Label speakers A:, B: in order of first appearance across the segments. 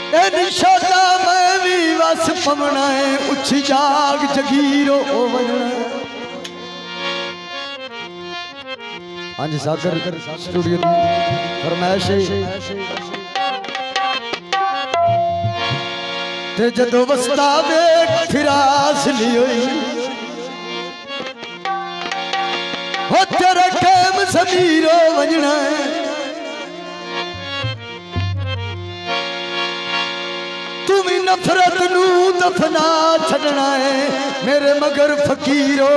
A: निशाना मैं भी वस पवना है उछी जाग जगीरो वजना। हाँ जी सागर स्टूडियो की फरमाइश ते जदों वसदा वेख फिरास ली होई हो तेरे कैम समीरो वजना। तुम्हें नफरत नू दफना छड़ना है मेरे मगर फकीरो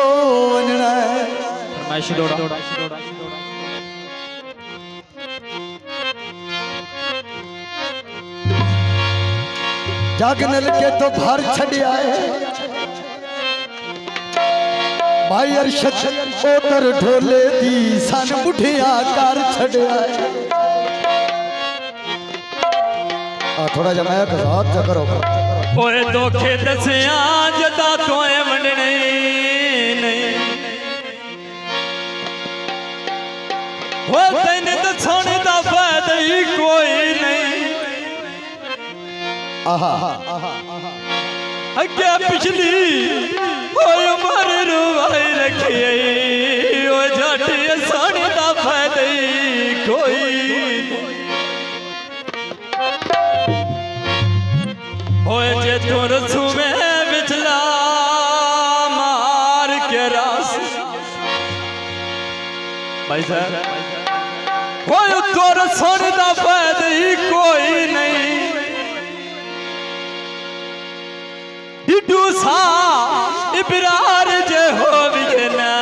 A: वजना है। जागनल के तो भर छड़िया है भाई अरशद ओतर ढोले दी सन बुढ़िया कर छड़िया है। थोड़ा जा मैं हाथ चा करो
B: ओए धोखे दसिया जदा तोए वंडने नहीं वो तैने दसने दा फायदा ही कोई नहीं।
A: आहा
B: अगे पिछली ओए उमर रुवाई रखी ओ जाटी साने दा फायदा ही कोई। ओए जे तोर सुमे बिचला मार के रास भाई साहब ओए तोर सोने दा फायदा ही कोई नहीं। डिडू सा इबरार जे हो भी ना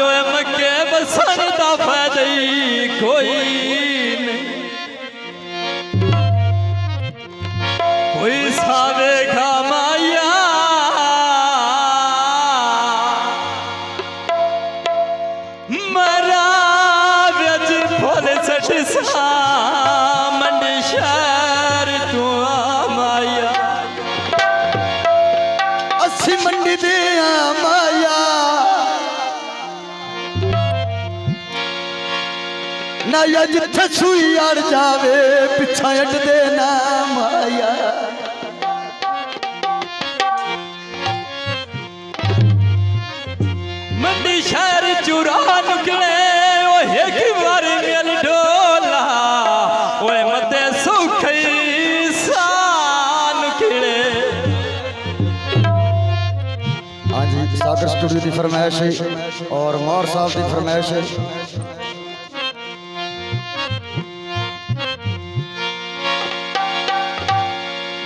B: ओए मक्के बसन दा फायदा ही कोई नहीं। कोई सावे माया मरा व्यज फल सठ सा मंडी शहर तू माया
A: अस्सी मंडी दे माया ना या जिथे सुई अड़ जावे पिछा अट दे ना माया।
B: मंडी शहर चुरा निकले ओ एक बार मिल डोला ओए मते सुखई सा निकले।
A: हाँ जी सागर स्टूडियो की फरमाइश है और मौर साहब की फरमाइश है।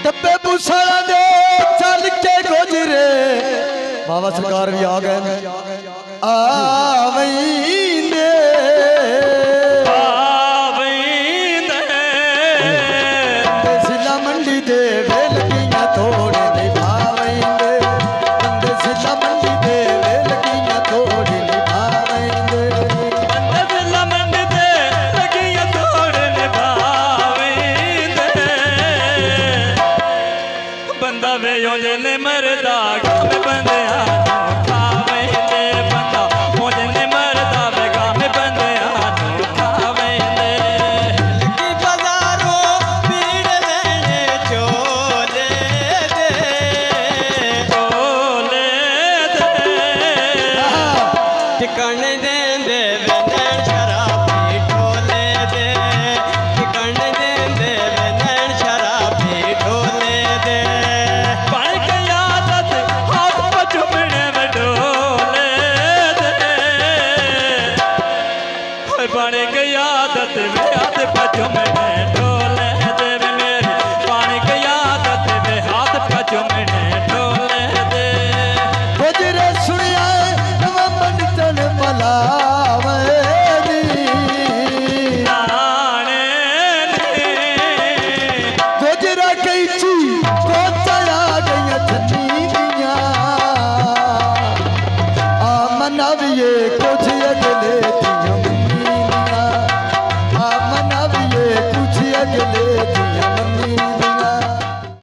A: डब्बे भूसाला दे चल के गुजरे बाबा सरकार भी आ गए आवेंदे सिला मंडी दे वेलकियां तोड़े निभावेंदे बंदे सिला मंडी दे वेलकियां तोड़े निभावेंदे
B: सिला मंडी दे लगियां तोड़े निभावेंदे बंदा वे योजने मरदा काम बंदे